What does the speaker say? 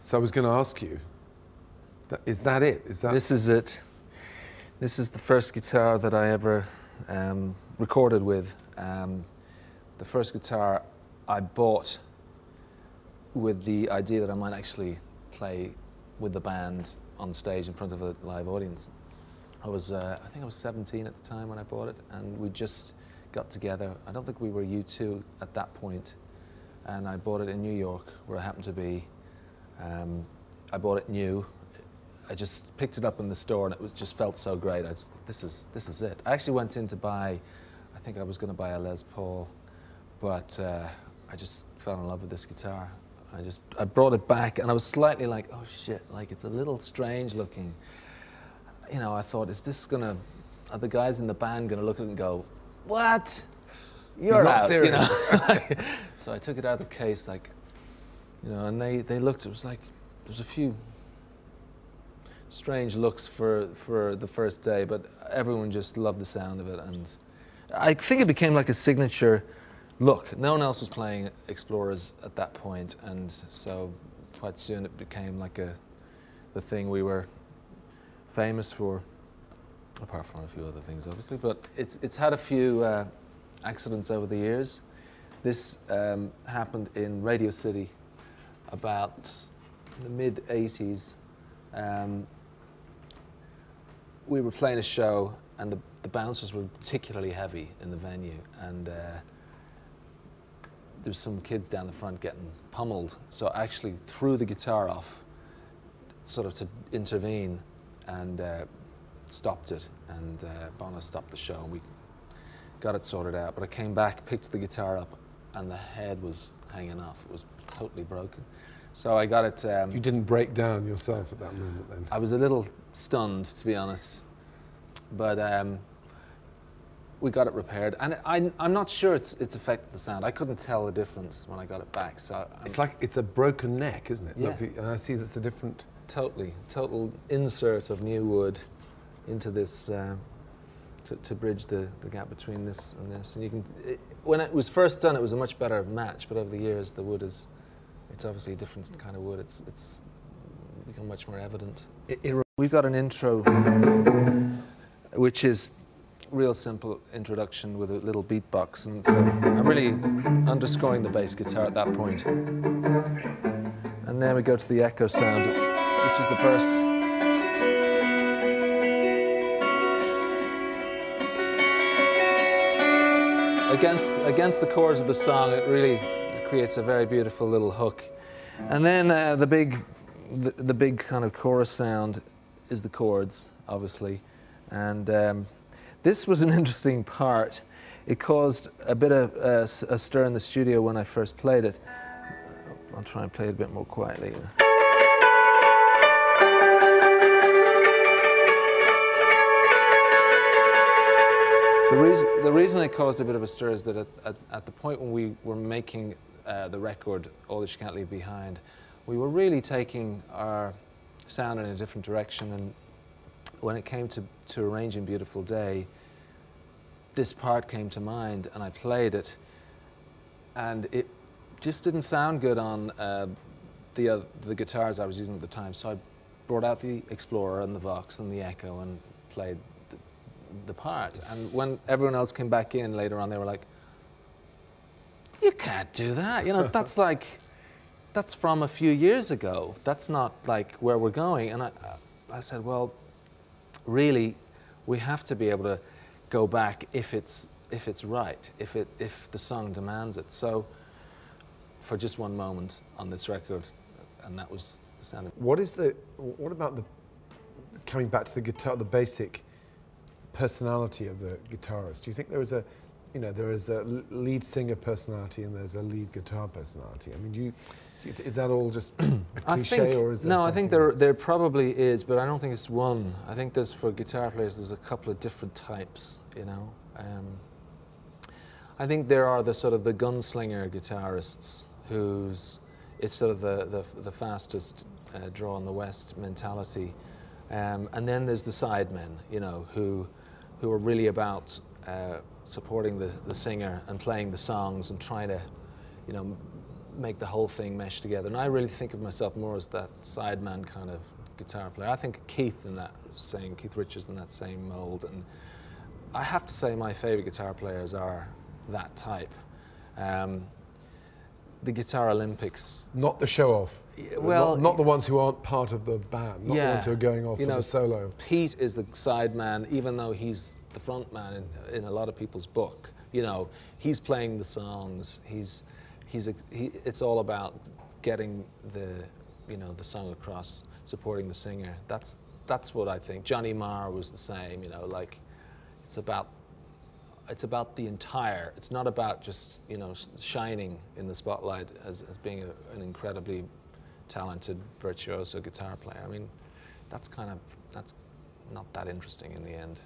So I was going to ask you, is that it? Is that... This is it. This is the first guitar that I ever recorded with. The first guitar I bought with the idea that I might actually play with the band on stage in front of a live audience. I think I was 17 at the time when I bought it, and we just got together. I don't think we were U2 at that point, and I bought it in New York, where I happened to be. I bought it new. I just picked it up in the store, and it just felt so great. This is it. I actually went in to buy, I think I was going to buy a Les Paul, but I just fell in love with this guitar. I brought it back, and I was slightly like, oh shit, like it's a little strange looking. You know, I thought, are the guys in the band going to look at it and go, what? You're not out, serious. you know? So I took it out of the case, like, you know, and they looked. It was like there's a few strange looks for the first day, but everyone just loved the sound of it, and I think it became like a signature look. No one else was playing Explorers at that point, and so quite soon it became like the thing we were famous for, apart from a few other things, obviously. But it's had a few accidents over the years. This happened in Radio City about the mid-'80s. We were playing a show, and the bouncers were particularly heavy in the venue, and there's some kids down the front getting pummeled. So I actually threw the guitar off, sort of to intervene, and stopped it, and Bono stopped the show, and we got it sorted out. But I came back, picked the guitar up, and the head was hanging off. It was totally broken. So I got it... You didn't break down yourself at that moment then? I was a little stunned, to be honest, but we got it repaired, and I'm not sure it's affected the sound. I couldn't tell the difference when I got it back. So it's like it's a broken neck, isn't it? Yeah. Look, I see that's a different... Total insert of new wood into this to bridge the gap between this and this. And you can, when it was first done, it was a much better match. But over the years, the wood it's obviously a different kind of wood. It's become much more evident. We've got an intro, which is real simple introduction with a little beatbox, and so I'm really underscoring the bass guitar at that point. And then we go to the echo sound, which is the verse. Against the chords of the song, it really creates a very beautiful little hook. And then the big kind of chorus sound is the chords, obviously. And this was an interesting part. It caused a bit of a stir in the studio when I first played it. I'll try and play it a bit more quietly. The reason it caused a bit of a stir is that at the point when we were making the record, All That You Can't Leave Behind, we were really taking our sound in a different direction, and when it came to arranging Beautiful Day, this part came to mind, and I played it, and it just didn't sound good on the guitars I was using at the time. So I brought out the Explorer and the Vox and the Echo and played the part. And when everyone else came back in later on, they were like, "You can't do that. You know, that's from a few years ago. That's not like where we're going." And I said, well, really, we have to be able to go back if it's right, if the song demands it. So for just one moment on this record, and that was the sound. What about coming back to the guitar, the basic personality of the guitarist? Do you think there is a lead singer personality and there's a lead guitar personality? I mean, is that all just a cliche, or is there No, I think there probably is, but I don't think it's one. I think for guitar players, there's a couple of different types, you know. I think there are the sort of the gunslinger guitarists it's sort of the fastest draw in the West mentality. And then there's the sidemen, you know, who are really about supporting the singer and playing the songs and trying to, you know, make the whole thing mesh together. And I really think of myself more as that sideman kind of guitar player. I think Keith Richards in that same mold. And I have to say my favorite guitar players are that type. The Guitar Olympics. Not the show-off. Well, not the ones who aren't part of the band. Not the ones who are going off for the solo. Pete is the sideman, even though he's the front man in a lot of people's book. You know, he's playing the songs. It's all about getting the song across, supporting the singer. That's what I think. Johnny Marr was the same. You know, like it's about the entire. It's not about just shining in the spotlight as being an incredibly talented virtuoso guitar player. I mean, that's not that interesting in the end.